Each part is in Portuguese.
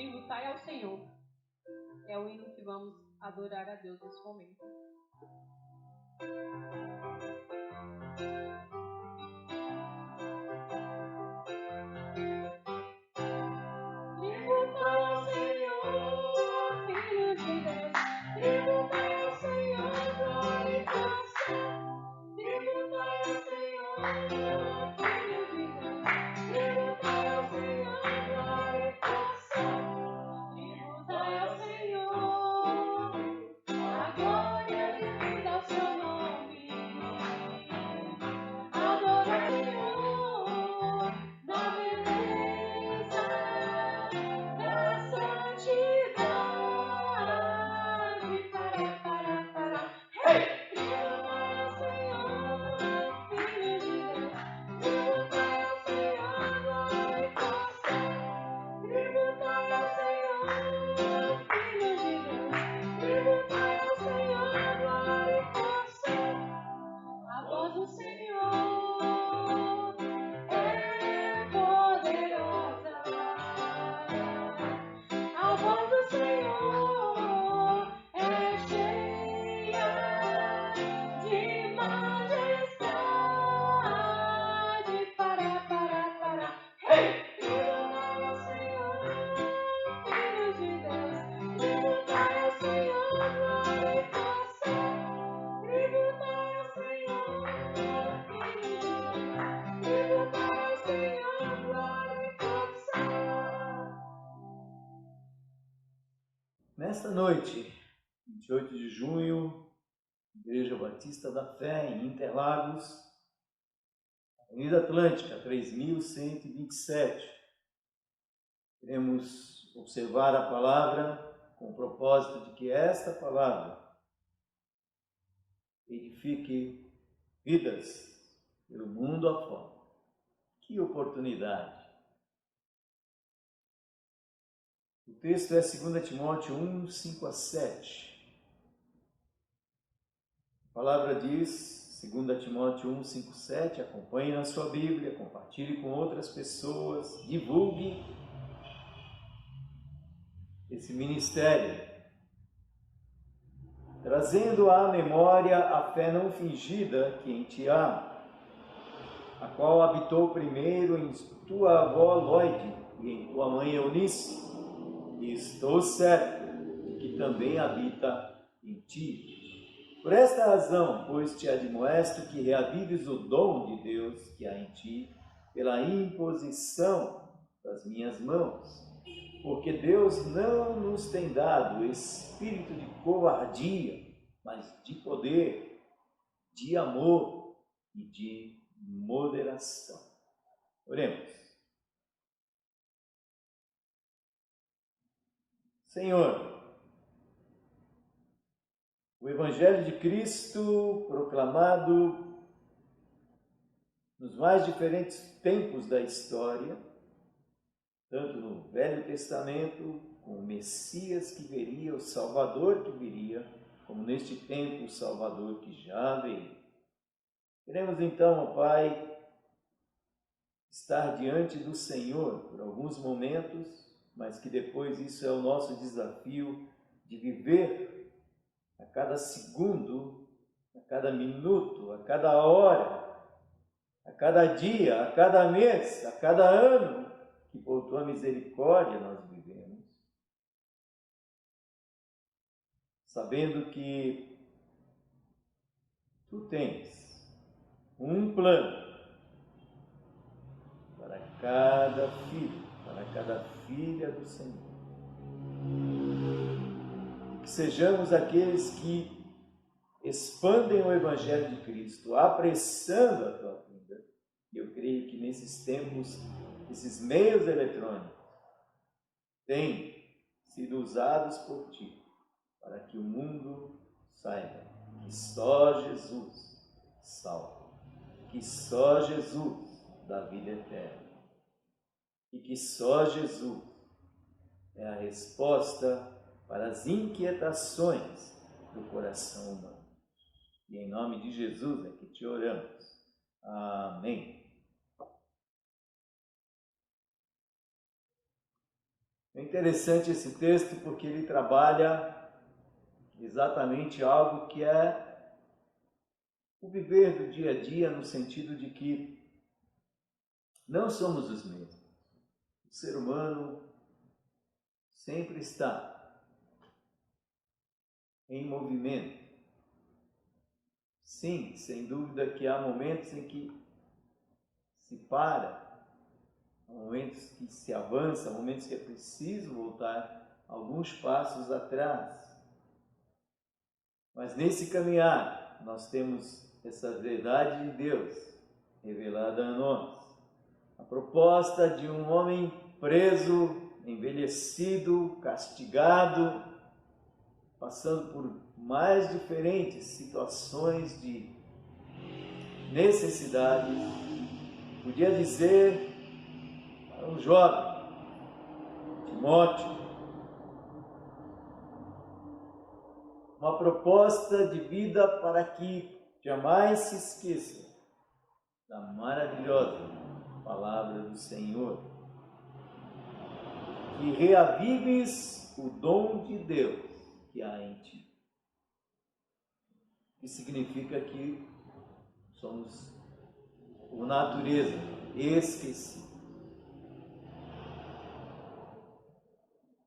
tributai ao Senhor. É o hino que vamos adorar a Deus nesse momento. Nesta noite, 28 de junho, Igreja Batista da Fé, em Interlagos, Avenida Atlântica, 3127. Queremos observar a palavra com o propósito de que esta palavra edifique vidas pelo mundo afora. Que oportunidade! O texto é 2 Timóteo 1, 5 a 7. A palavra diz, 2 Timóteo 1, 5, 7, acompanhe na sua Bíblia, compartilhe com outras pessoas, divulgue esse ministério, trazendo à memória a fé não fingida que em ti há, a qual habitou primeiro em tua avó Lóide e em tua mãe Eunice, e estou certo de que também habita em ti. Por esta razão, pois te admoesto que reavives o dom de Deus que há em ti, pela imposição das minhas mãos. Porque Deus não nos tem dado espírito de covardia, mas de poder, de amor e de moderação. Oremos. Senhor, o Evangelho de Cristo proclamado nos mais diferentes tempos da história, tanto no Velho Testamento, com o Messias que viria, o Salvador que viria, como neste tempo o Salvador que já veio. Queremos então, ó Pai, estar diante do Senhor por alguns momentos, mas que depois isso é o nosso desafio de viver a cada segundo, a cada minuto, a cada hora, a cada dia, a cada mês, a cada ano, que por tua misericórdia nós vivemos, sabendo que tu tens um plano para cada filho, para cada filha do Senhor. Que sejamos aqueles que expandem o Evangelho de Cristo, apressando a tua vinda. E eu creio que nesses tempos, esses meios eletrônicos têm sido usados por ti, para que o mundo saiba que só Jesus salva, que só Jesus dá vida eterna, e que só Jesus é a resposta para as inquietações do coração humano. E em nome de Jesus é que te oramos. Amém. É interessante esse texto porque ele trabalha exatamente algo que é o viver do dia a dia, no sentido de que não somos os mesmos. O ser humano sempre está em movimento. Sim, sem dúvida que há momentos em que se para, há momentos que se avança, há momentos que é preciso voltar alguns passos atrás. Mas nesse caminhar, nós temos essa verdade de Deus revelada a nós. A proposta de um homem preso, envelhecido, castigado, passando por mais diferentes situações de necessidades. Podia dizer para um jovem, Timóteo, uma proposta de vida para que jamais se esqueça da maravilhosa palavra do Senhor, que reavives o dom de Deus que há em ti. Que significa que somos por natureza esquecidos.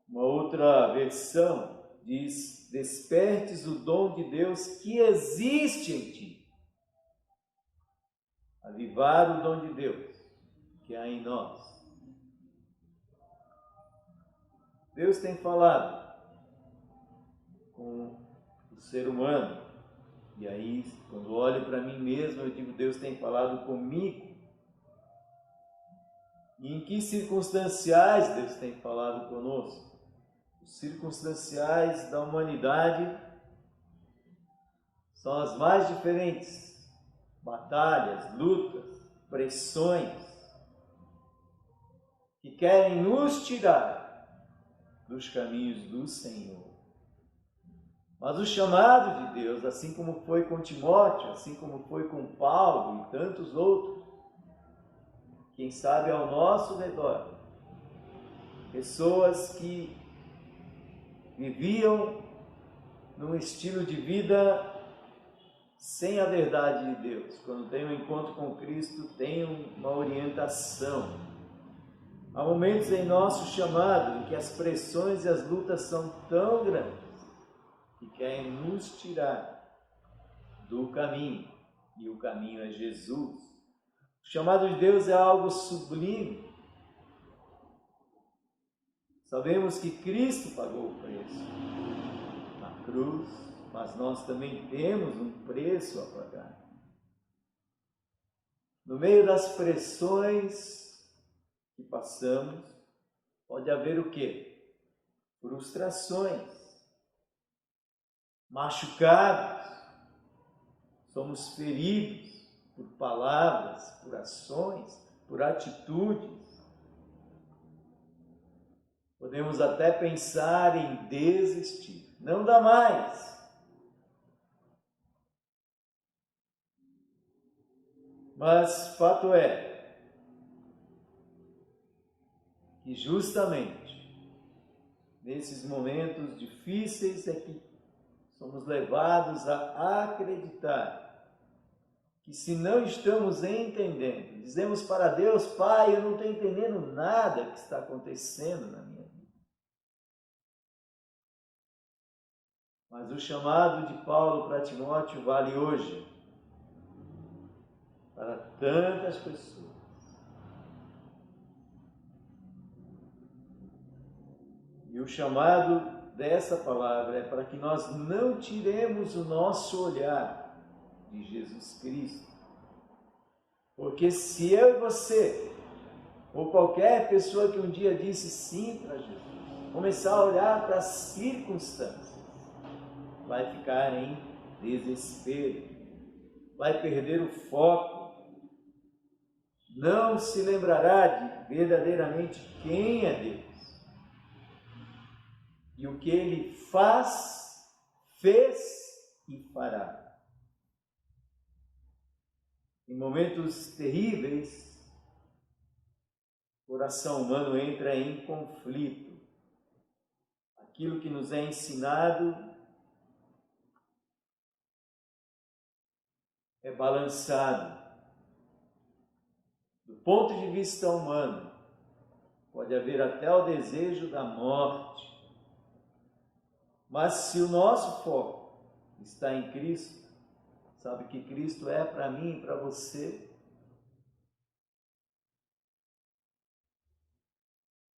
Uma outra versão diz: despertes o dom de Deus que existe em ti. Avivar o dom de Deus que há em nós. Deus tem falado com o ser humano. E aí, quando olho para mim mesmo, eu digo, Deus tem falado comigo. E em que circunstanciais Deus tem falado conosco? Os circunstanciais da humanidade são as mais diferentes. Batalhas, lutas, pressões, que querem nos tirar dos caminhos do Senhor. Mas o chamado de Deus, assim como foi com Timóteo, assim como foi com Paulo e tantos outros, quem sabe ao nosso redor, pessoas que viviam num estilo de vida sem a verdade de Deus. Quando tem um encontro com Cristo, tem uma orientação. Há momentos em nosso chamado em que as pressões e as lutas são tão grandes que querem nos tirar do caminho, e o caminho é Jesus. O chamado de Deus é algo sublime. Sabemos que Cristo pagou o preço na cruz, mas nós também temos um preço a pagar. No meio das pressões que passamos, pode haver o quê? Frustrações, machucados, somos feridos por palavras, por ações, por atitudes. Podemos até pensar em desistir, não dá mais. Mas fato é que justamente nesses momentos difíceis é que somos levados a acreditar que se não estamos entendendo, dizemos para Deus, Pai, eu não estou entendendo nada que está acontecendo na minha vida. Mas o chamado de Paulo para Timóteo vale hoje para tantas pessoas. E o chamado dessa palavra é para que nós não tiremos o nosso olhar de Jesus Cristo. Porque se eu e você, ou qualquer pessoa que um dia disse sim para Jesus, começar a olhar para as circunstâncias, vai ficar em desespero, vai perder o foco, não se lembrará de verdadeiramente quem é Deus e o que Ele faz, fez e fará. Em momentos terríveis, o coração humano entra em conflito. aquilo que nos é ensinado é balançado. Do ponto de vista humano, pode haver até o desejo da morte. Mas se o nosso foco está em Cristo, sabe que Cristo é para mim e para você,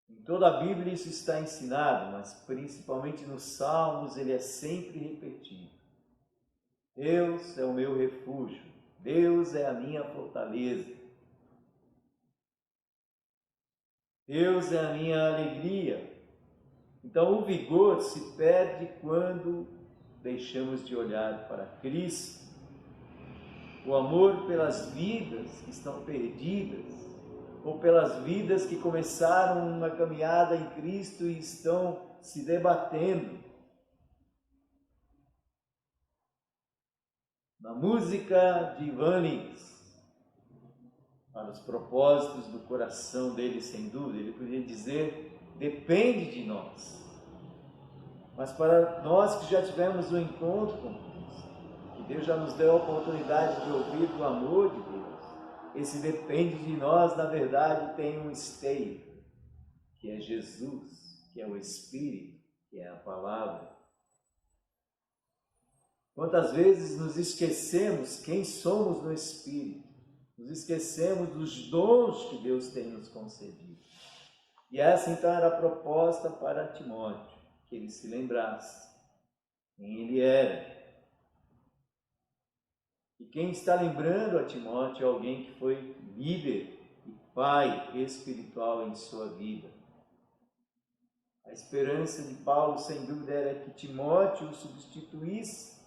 em toda a Bíblia isso está ensinado, mas principalmente nos Salmos ele é sempre repetido. Deus é o meu refúgio, Deus é a minha fortaleza, Deus é a minha alegria. Então o vigor se perde quando deixamos de olhar para Cristo. O amor pelas vidas que estão perdidas, ou pelas vidas que começaram uma caminhada em Cristo e estão se debatendo. Na música de Ivan Lins, para os propósitos do coração dele, sem dúvida, ele podia dizer, depende de nós. Mas para nós que já tivemos um encontro com Cristo, que Deus já nos deu a oportunidade de ouvir do amor de Deus, esse depende de nós, na verdade, tem um esteio, que é Jesus, que é o Espírito, que é a Palavra. Quantas vezes nos esquecemos quem somos no Espírito, nos esquecemos dos dons que Deus tem nos concedido. E essa então era a proposta para Timóteo, que ele se lembrasse quem ele era. E quem está lembrando a Timóteo é alguém que foi líder e pai espiritual em sua vida. A esperança de Paulo, sem dúvida, era que Timóteo o substituísse.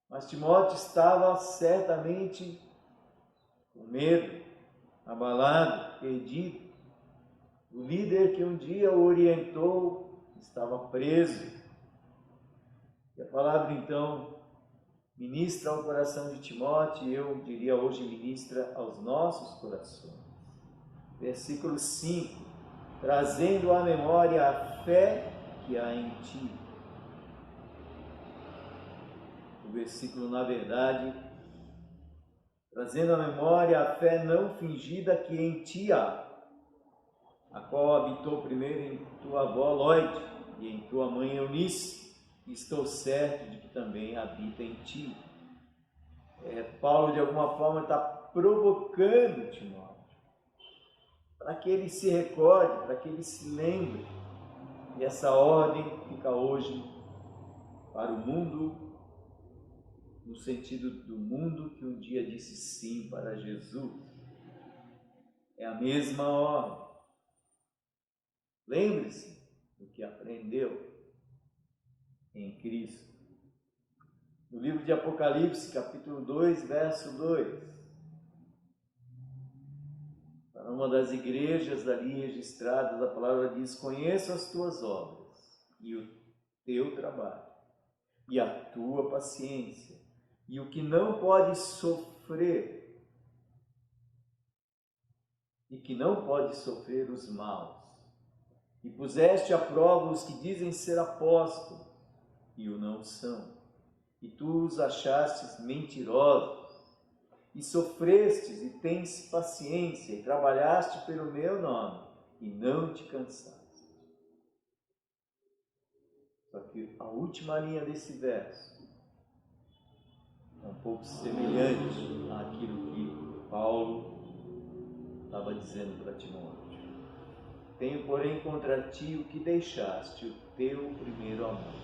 Mas Timóteo estava certamente com medo, abalado, perdido. O líder que um dia o orientou estava preso. E a palavra, então, ministra ao coração de Timóteo, e eu diria hoje ministra aos nossos corações. Versículo 5, trazendo à memória a fé que há em ti. O versículo, na verdade, trazendo à memória a fé não fingida que em ti há, a qual habitou primeiro em tua avó Lóide e em tua mãe Eunice, e estou certo de que também habita em ti. Paulo, de alguma forma, está provocando Timóteo, para que ele se recorde, para que ele se lembre. E essa ordem fica hoje para o mundo, no sentido do mundo que um dia disse sim para Jesus. É a mesma ordem. Lembre-se do que aprendeu em Cristo. No livro de Apocalipse, capítulo 2, verso 2, para uma das igrejas ali registradas, a palavra diz: conheço as tuas obras e o teu trabalho, e a tua paciência, e o que não pode sofrer, os maus. E puseste à prova os que dizem ser apóstolos, e o não são. E tu os achastes mentirosos, e sofrestes e tens paciência, e trabalhaste pelo meu nome, e não te cansaste. Só que a última linha desse verso é um pouco semelhante àquilo que Paulo estava dizendo para Timóteo. Tenho, porém, contra ti o que deixaste, o teu primeiro amor.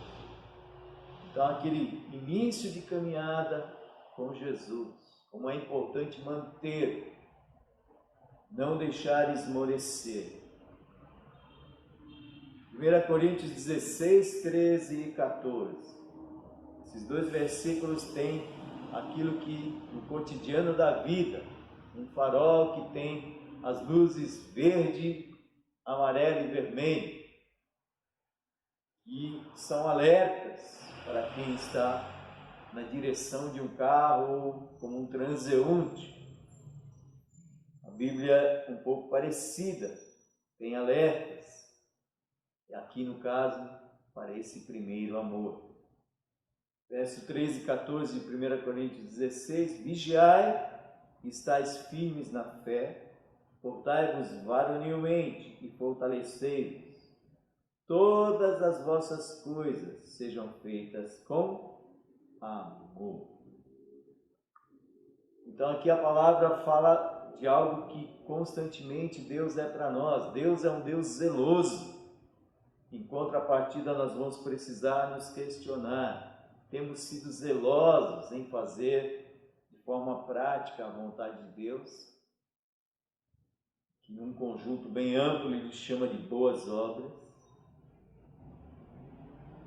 Então, aquele início de caminhada com Jesus, como é importante manter, não deixar esmorecer. 1 Coríntios 16, 13 e 14. Esses dois versículos têm aquilo que no cotidiano da vida, um farol que tem as luzes verde, amarelo e vermelho, e são alertas para quem está na direção de um carro ou como um transeunte. A Bíblia é um pouco parecida, tem alertas. Aqui no caso, para esse primeiro amor. Verso 13 e 14 de 1 Coríntios 16, vigiai, estáis firmes na fé, portai-vos varonilmente e fortalecei-vos. Todas as vossas coisas sejam feitas com amor. Então aqui a palavra fala de algo que constantemente Deus é para nós. Deus é um Deus zeloso. Em contrapartida, nós vamos precisar nos questionar. Temos sido zelosos em fazer de forma prática a vontade de Deus, que num conjunto bem amplo ele chama de boas obras,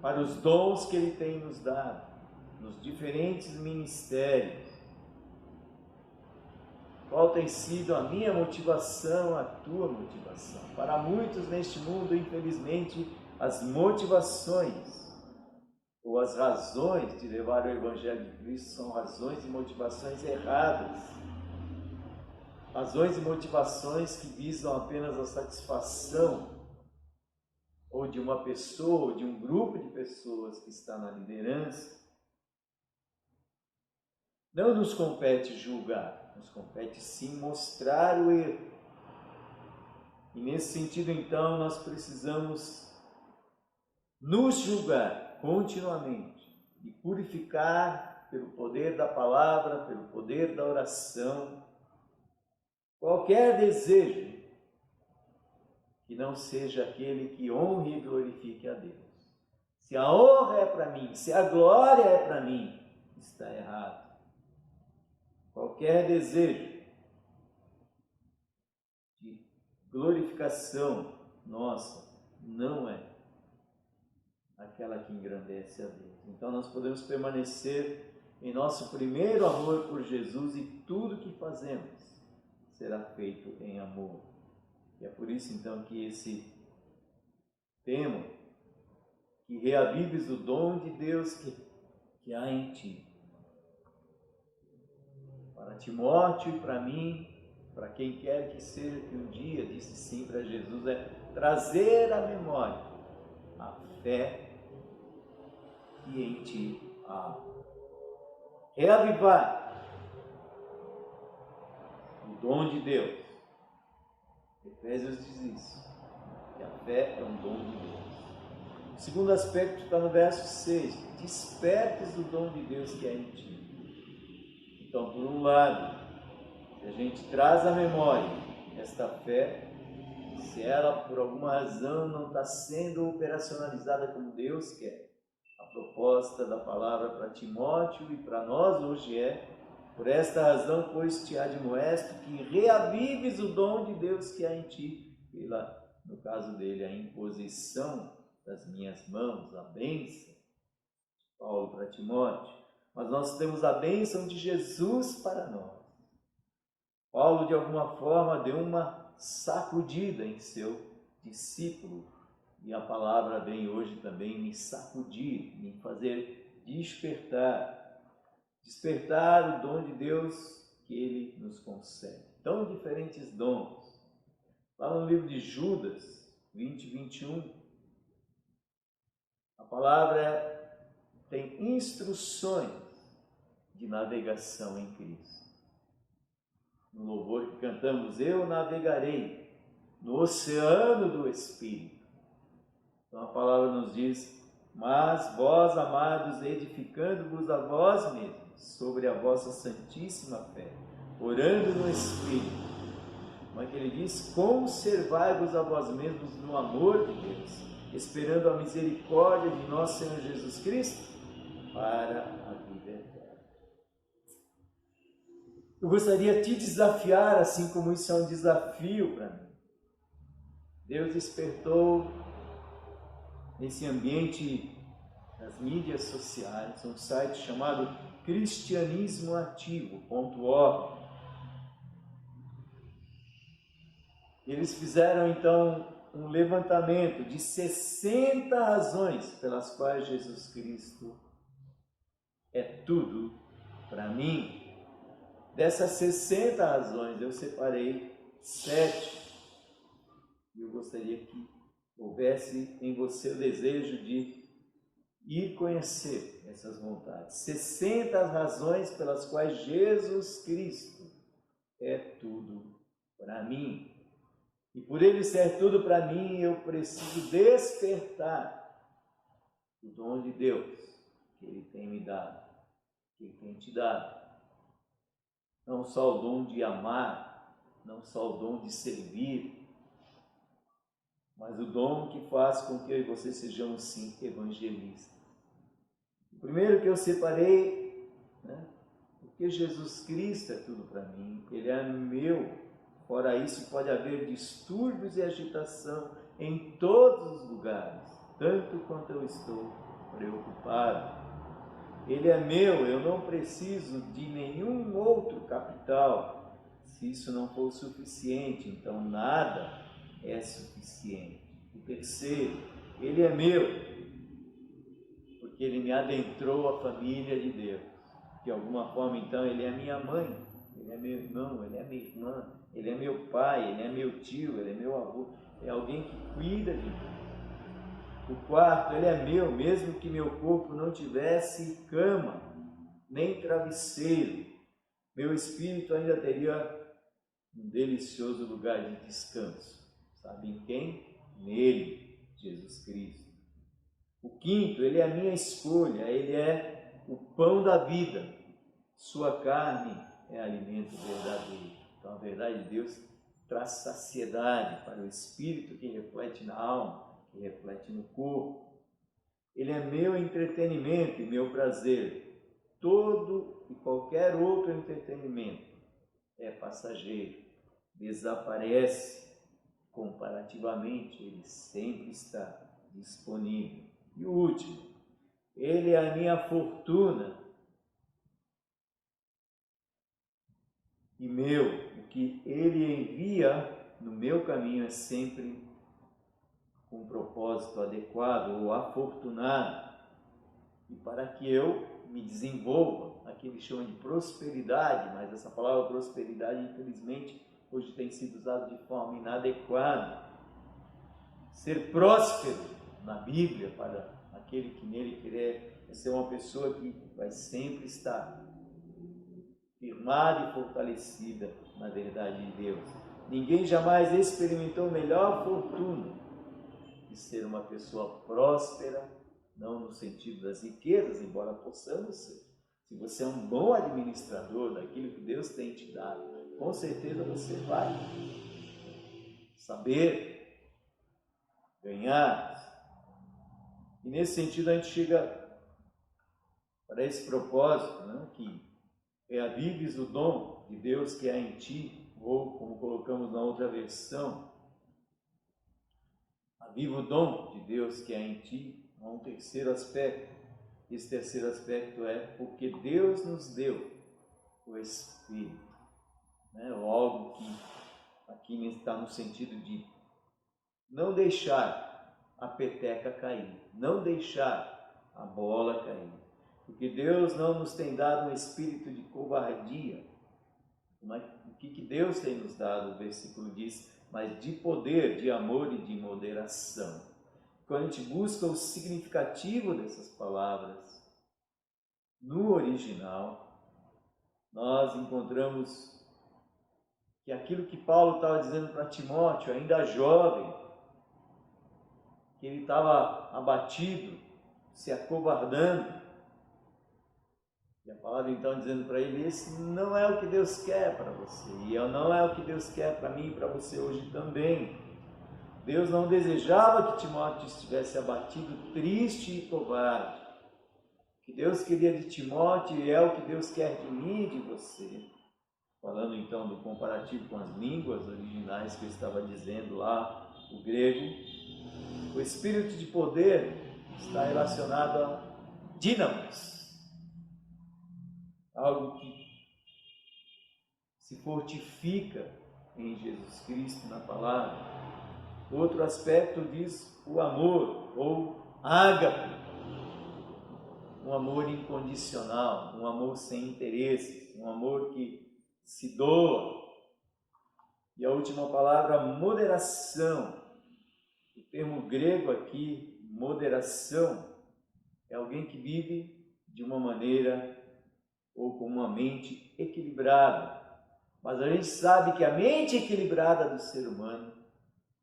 para os dons que ele tem nos dado, nos diferentes ministérios. Qual tem sido a minha motivação, a tua motivação? Para muitos neste mundo, infelizmente, as motivações ou as razões de levar o Evangelho de Cristo são razões e motivações erradas. Razões e motivações que visam apenas a satisfação ou de uma pessoa, ou de um grupo de pessoas que está na liderança. Não nos compete julgar, nos compete sim mostrar o erro. E nesse sentido, então, nós precisamos nos julgar continuamente e purificar pelo poder da palavra, pelo poder da oração, qualquer desejo que não seja aquele que honre e glorifique a Deus. Se a honra é para mim, se a glória é para mim, está errado. Qualquer desejo de glorificação nossa não é aquela que engrandece a Deus. Então nós podemos permanecer em nosso primeiro amor por Jesus e tudo que fazemos será feito em amor. E é por isso então que esse tema, que reavives o dom de Deus que há em ti. Para Timóteo e para mim, para quem quer que seja que um dia disse sim para Jesus, é trazer à memória a fé que em ti há. Reavivar o dom de Deus. Efésios diz isso, que a fé é um dom de Deus. O segundo aspecto está no verso 6, despertes o dom de Deus que é em ti. Então, por um lado, se a gente traz à memória esta fé, se ela por alguma razão não está sendo operacionalizada como Deus quer, a proposta da palavra para Timóteo e para nós hoje é: por esta razão, pois te admoesto que reavives o dom de Deus que há em ti, pela, no caso dele, a imposição das minhas mãos, a bênção de Paulo para Timóteo. Mas nós temos a bênção de Jesus para nós. Paulo, de alguma forma, deu uma sacudida em seu discípulo, e a palavra vem hoje também me sacudir, me fazer despertar o dom de Deus que Ele nos concede. Tão diferentes dons. Lá no livro de Judas, 20 e 21, a palavra tem instruções de navegação em Cristo. No louvor que cantamos, eu navegarei no oceano do Espírito. Então a palavra nos diz: mas vós, amados, edificando-vos a vós mesmos sobre a vossa santíssima fé, orando no Espírito. Como é que ele diz? Conservai-vos a vós mesmos no amor de Deus, esperando a misericórdia de nosso Senhor Jesus Cristo para a vida eterna. Eu gostaria de te desafiar, assim como isso é um desafio para mim. Deus despertou nesse ambiente das mídias sociais um site chamado cristianismoativo.org. Eles fizeram então um levantamento de 60 razões pelas quais Jesus Cristo é tudo para mim. Dessas 60 razões eu separei 7 e eu gostaria que houvesse em você o desejo de ir conhecer essas vontades. 60 razões pelas quais Jesus Cristo é tudo para mim. E por Ele ser tudo para mim, eu preciso despertar o dom de Deus que Ele tem me dado, que Ele tem te dado. Não só o dom de amar, não só o dom de servir, mas o dom que faz com que eu e você sejamos, sim, evangelistas. O primeiro que eu separei, porque Jesus Cristo é tudo para mim, Ele é meu. Fora isso, pode haver distúrbios e agitação em todos os lugares, tanto quanto eu estou preocupado. Ele é meu, eu não preciso de nenhum outro capital. Se isso não for suficiente, então nada é suficiente. O terceiro, Ele é meu, porque Ele me adentrou à família de Deus. De alguma forma, então, Ele é minha mãe, Ele é meu irmão, Ele é minha irmã, Ele é meu pai, Ele é meu tio, Ele é meu avô, é alguém que cuida de mim. O quarto, Ele é meu, mesmo que meu corpo não tivesse cama, nem travesseiro, meu espírito ainda teria um delicioso lugar de descanso. Sabe em quem? Nele, Jesus Cristo. O quinto, Ele é a minha escolha, Ele é o pão da vida, sua carne é alimento verdadeiro. Então a verdade de Deus traz saciedade para o espírito que reflete na alma, que reflete no corpo. Ele é meu entretenimento e meu prazer. Todo e qualquer outro entretenimento é passageiro, desaparece. Comparativamente, ele sempre está disponível. E o último, Ele é a minha fortuna e meu. O que Ele envia no meu caminho é sempre com um propósito adequado ou afortunado, e para que eu me desenvolva. Aqui ele chama de prosperidade, mas essa palavra prosperidade, infelizmente, hoje tem sido usada de forma inadequada. Ser próspero na Bíblia, para aquele que nele quer, é ser uma pessoa que vai sempre estar firmada e fortalecida na verdade de Deus. Ninguém jamais experimentou melhor fortuna de ser uma pessoa próspera, não no sentido das riquezas, embora possamos ser. Se você é um bom administrador daquilo que Deus tem te dado, com certeza você vai saber ganhar. E nesse sentido a gente chega para esse propósito, que reavives o dom de Deus que há em ti, ou como colocamos na outra versão, aviva o dom de Deus que há em ti. Há um terceiro aspecto. Esse terceiro aspecto é porque Deus nos deu o Espírito, ou algo que aqui está no sentido de não deixar a peteca cair, não deixar a bola cair, porque Deus não nos tem dado um espírito de covardia. Mas o que Deus tem nos dado? O versículo diz, mas de poder, de amor e de moderação. Quando a gente busca o significativo dessas palavras no original, nós encontramos que aquilo que Paulo estava dizendo para Timóteo, ainda jovem, que ele estava abatido, se acovardando, e a palavra então dizendo para ele, esse não é o que Deus quer para você, e não é o que Deus quer para mim e para você hoje também. Deus não desejava que Timóteo estivesse abatido, triste e covarde. O que Deus queria de Timóteo é o que Deus quer de mim e de você. Falando então do comparativo com as línguas originais que eu estava dizendo lá, o grego, o espírito de poder está relacionado a dínamos, algo que se fortifica em Jesus Cristo, na palavra. Outro aspecto diz o amor, ou ágape, um amor incondicional, um amor sem interesses, um amor que se doa. E a última palavra, moderação. O termo grego aqui, moderação, é alguém que vive de uma maneira ou com uma mente equilibrada. Mas a gente sabe que a mente equilibrada do ser humano,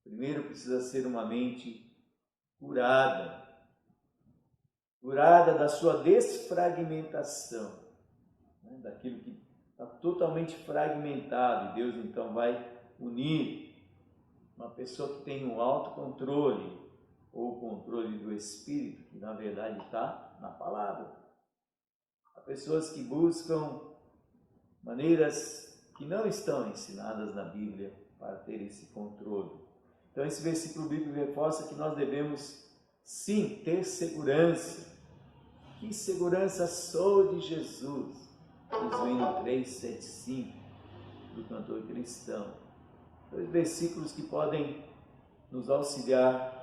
primeiro precisa ser uma mente curada da sua desfragmentação, né? Daquilo que está totalmente fragmentado, e Deus então vai unir uma pessoa que tem um autocontrole ou o controle do espírito, que na verdade está na palavra. Há pessoas que buscam maneiras que não estão ensinadas na Bíblia para ter esse controle. Então esse versículo bíblico reforça que nós devemos sim ter segurança. Que segurança sou de Jesus, diz o hino 375 do cantor cristão. Dois versículos que podem nos auxiliar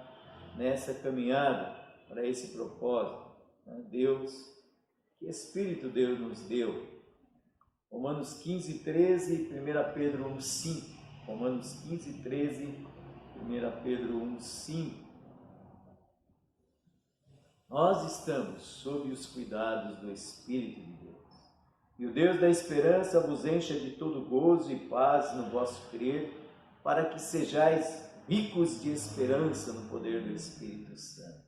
nessa caminhada para esse propósito. Deus, que Espírito Deus nos deu. Romanos 15, 13 e 1 Pedro 1, 5. Romanos 15, 13 e 1 Pedro 1, 5. Nós estamos sob os cuidados do Espírito de Deus. E o Deus da esperança vos encha de todo gozo e paz no vosso crer, para que sejais ricos de esperança no poder do Espírito Santo.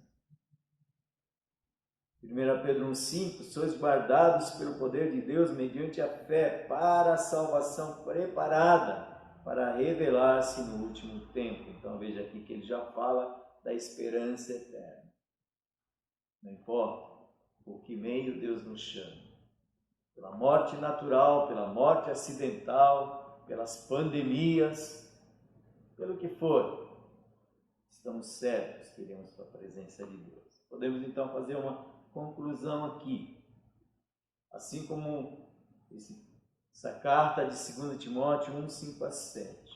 1 Pedro 1,5, sois guardados pelo poder de Deus mediante a fé para a salvação preparada para revelar-se no último tempo. Então veja aqui que ele já fala da esperança eterna. Não importa por que meio Deus nos chama, pela morte natural, pela morte acidental, pelas pandemias, pelo que for, estamos certos que iremos para a presença de Deus. Podemos então fazer uma conclusão aqui. Assim como essa carta de 2 Timóteo 1, 5 a 7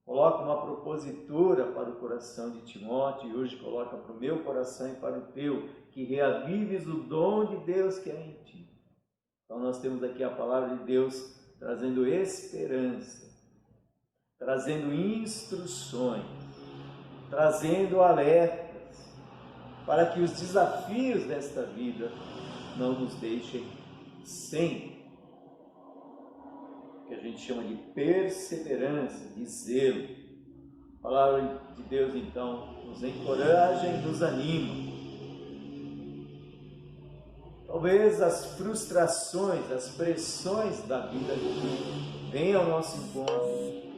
coloca uma propositura para o coração de Timóteo e hoje coloca para o meu coração e para o teu, que reavives o dom de Deus que é em ti. Então nós temos aqui a palavra de Deus trazendo esperança, trazendo instruções, trazendo alertas, para que os desafios desta vida não nos deixem sem o que a gente chama de perseverança, de zelo. A palavra de Deus então nos encoraja e nos anima. Talvez as frustrações, as pressões da vida que vêm ao nosso encontro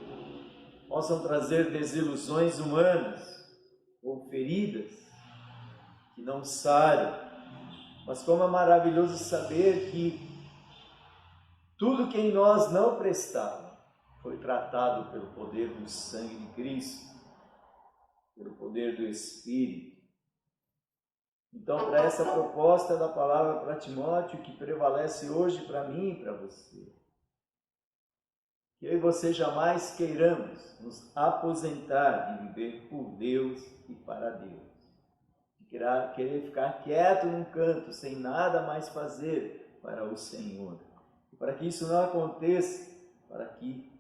possam trazer desilusões humanas ou feridas que não saram, mas como é maravilhoso saber que tudo que em nós não prestava foi tratado pelo poder do sangue de Cristo, pelo poder do Espírito. Então, para essa proposta da palavra para Timóteo, que prevalece hoje para mim e para você, que eu e você jamais queiramos nos aposentar de viver por Deus e para Deus. Querer ficar quieto num canto, sem nada mais fazer para o Senhor. E para que isso não aconteça, para que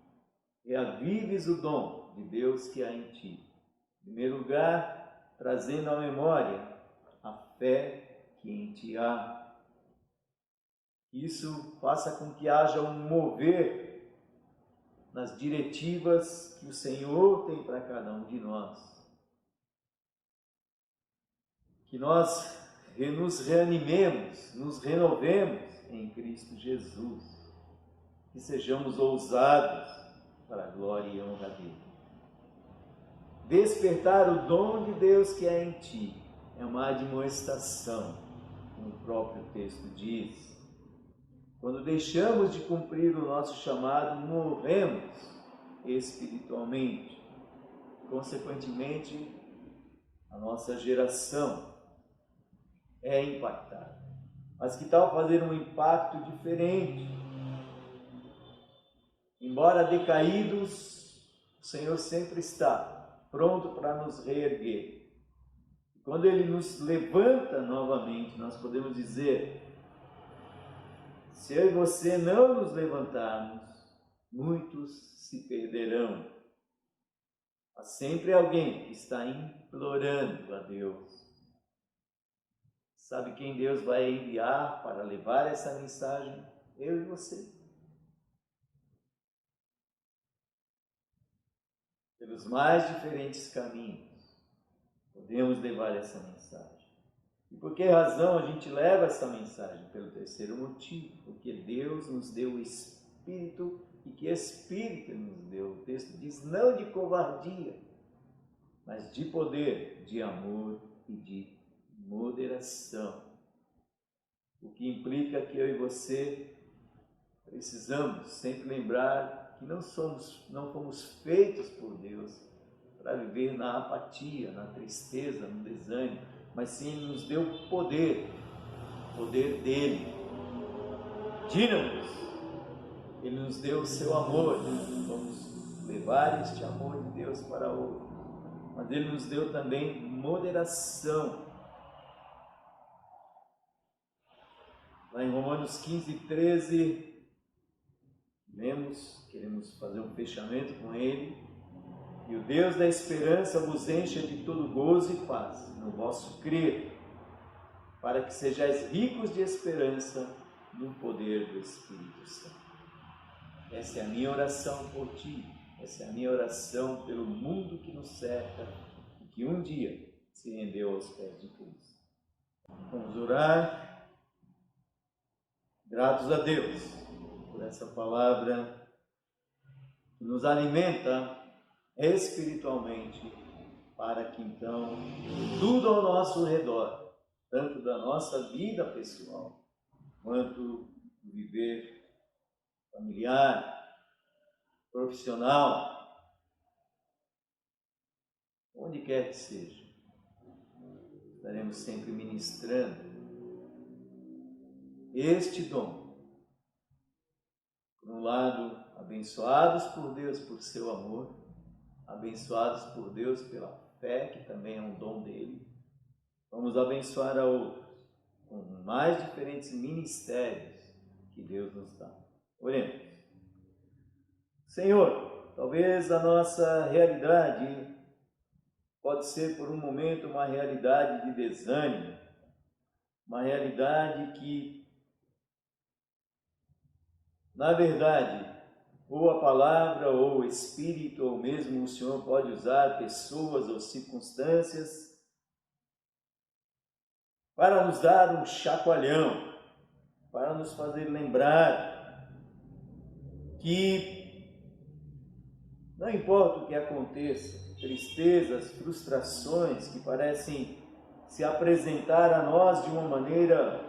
reavives o dom de Deus que há em ti. Em primeiro lugar, trazendo à memória a fé que em ti há. Isso faça com que haja um mover nas diretivas que o Senhor tem para cada um de nós. Que nós nos reanimemos, nos renovemos em Cristo Jesus. Que sejamos ousados para a glória e honra dele. Despertar o dom de Deus que há em ti é uma admoestação, como o próprio texto diz. Quando deixamos de cumprir o nosso chamado, morremos espiritualmente. Consequentemente, a nossa geração é impactada. Mas que tal fazer um impacto diferente? Embora decaídos, o Senhor sempre está pronto para nos reerguer. Quando Ele nos levanta novamente, nós podemos dizer: se eu e você não nos levantarmos, muitos se perderão. Há sempre alguém que está implorando a Deus. Sabe quem Deus vai enviar para levar essa mensagem? Eu e você. Pelos mais diferentes caminhos, podemos levar essa mensagem. E por que razão a gente leva essa mensagem? Pelo terceiro motivo, porque Deus nos deu o Espírito, e que Espírito nos deu? O texto diz, não de covardia, mas de poder, de amor e de moderação. O que implica que eu e você precisamos sempre lembrar que não fomos feitos por Deus para viver na apatia, na tristeza, no desânimo, mas sim Ele nos deu poder dele, dínamos. Ele nos deu o seu amor, vamos levar este amor de Deus para outro, mas Ele nos deu também moderação. Lá em Romanos 15, 13, queremos fazer um fechamento com ele. E o Deus da esperança vos encha de todo gozo e paz no vosso crer, para que sejais ricos de esperança no poder do Espírito Santo. Essa é a minha oração por ti, essa é a minha oração pelo mundo que nos cerca e que um dia se rendeu aos pés de Cristo. Vamos orar. Gratos a Deus por essa palavra que nos alimenta espiritualmente, para que então tudo ao nosso redor, tanto da nossa vida pessoal, quanto do viver familiar, profissional, onde quer que seja, estaremos sempre ministrando este dom. Por um lado, abençoados por Deus por seu amor, abençoados por Deus pela fé, que também é um dom dele. Vamos abençoar a outros com mais diferentes ministérios que Deus nos dá. Oremos. Senhor, talvez a nossa realidade pode ser por um momento uma realidade de desânimo, uma realidade que, na verdade, ou a palavra, ou o Espírito, ou mesmo o Senhor pode usar pessoas ou circunstâncias para nos dar um chacoalhão, para nos fazer lembrar que não importa o que aconteça, tristezas, frustrações que parecem se apresentar a nós de uma maneira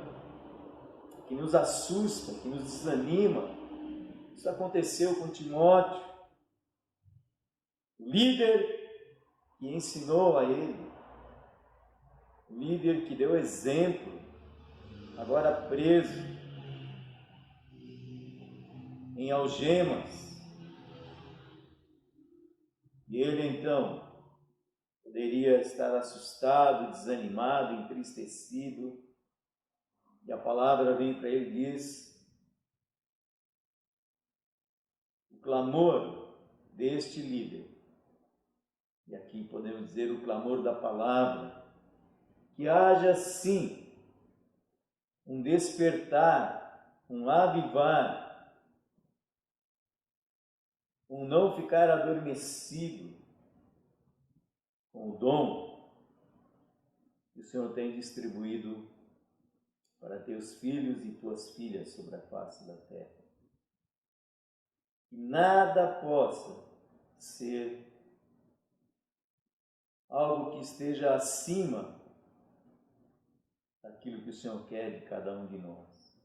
que nos assusta, que nos desanima. Isso aconteceu com Timóteo, o líder que ensinou a ele, o líder que deu exemplo, agora preso em algemas. E ele então poderia estar assustado, desanimado, entristecido. E a palavra vem para ele e diz: o clamor deste líder, e aqui podemos dizer o clamor da palavra, que haja sim um despertar, um avivar, um não ficar adormecido com o dom que o Senhor tem distribuído para teus filhos e tuas filhas sobre a face da terra. Que nada possa ser algo que esteja acima daquilo que o Senhor quer de cada um de nós.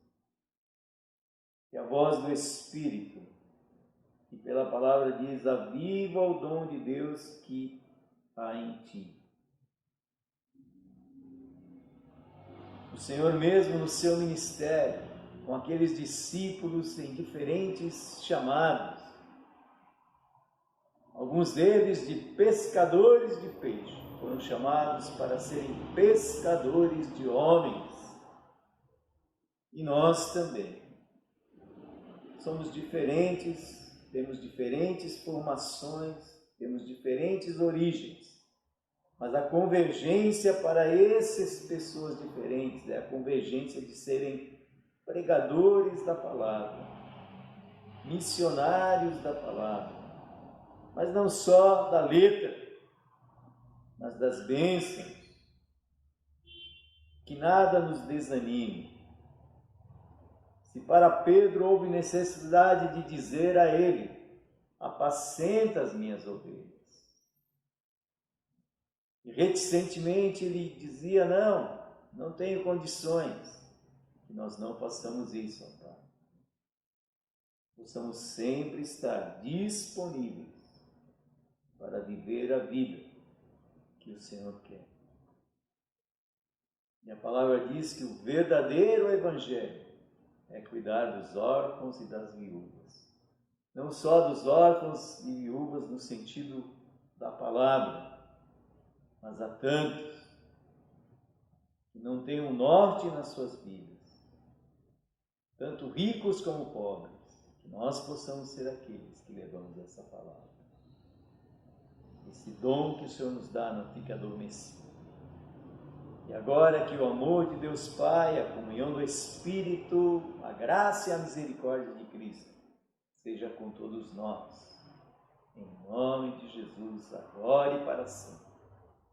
Que a voz do Espírito, que pela palavra diz, aviva o dom de Deus que há em ti. O Senhor mesmo no seu ministério, com aqueles discípulos em diferentes chamados, alguns deles de pescadores de peixe, foram chamados para serem pescadores de homens. E nós também somos diferentes, temos diferentes formações, temos diferentes origens, mas a convergência para essas pessoas diferentes é a convergência de serem pregadores da palavra, missionários da palavra, mas não só da letra, mas das bênçãos. Que nada nos desanime. Se para Pedro houve necessidade de dizer a ele: apacenta as minhas ovelhas, e reticentemente ele dizia: não tenho condições, que nós não façamos isso, ó Pai. Possamos sempre estar disponíveis para viver a vida que o Senhor quer. E a palavra diz que o verdadeiro evangelho é cuidar dos órfãos e das viúvas. Não só dos órfãos e viúvas no sentido da palavra, mas há tantos que não têm um norte nas suas vidas, tanto ricos como pobres, que nós possamos ser aqueles que levamos essa palavra. Esse dom que o Senhor nos dá não fica adormecido. E agora que o amor de Deus Pai, a comunhão do Espírito, a graça e a misericórdia de Cristo seja com todos nós. Em nome de Jesus, agora e para sempre.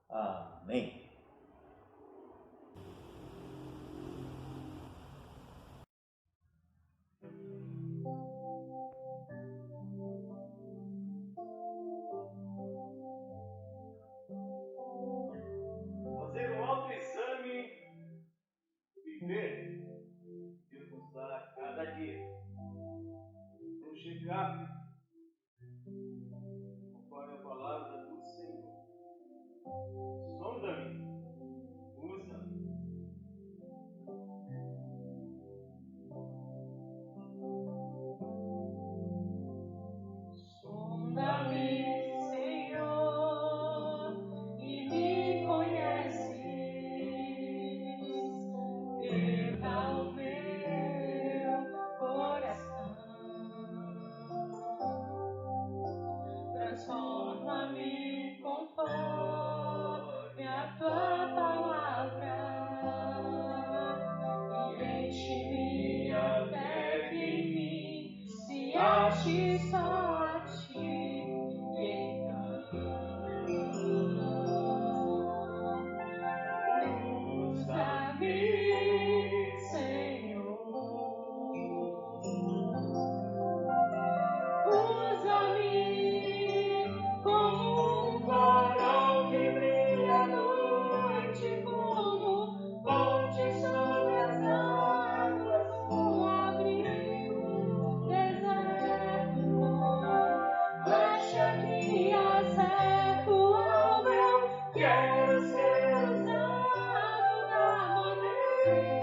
Amém. Fazer um autoexame do viver que Deus nos dá cada dia. Um check-up, conforme a palavra do Senhor. Sonda-me, usa-me. Sonda-me, Senhor, e me conheces. Tenta o meu coração. Transforma-me conforme a tua palavra e enche-me até que em mim se ache só a ti. E então usa-me, Senhor. Usa-me como um farol que brilha à noite, como ponte sobre as águas, um abrigo deserto, flecha que acerta o alvo. Eu quero ser usado da maneira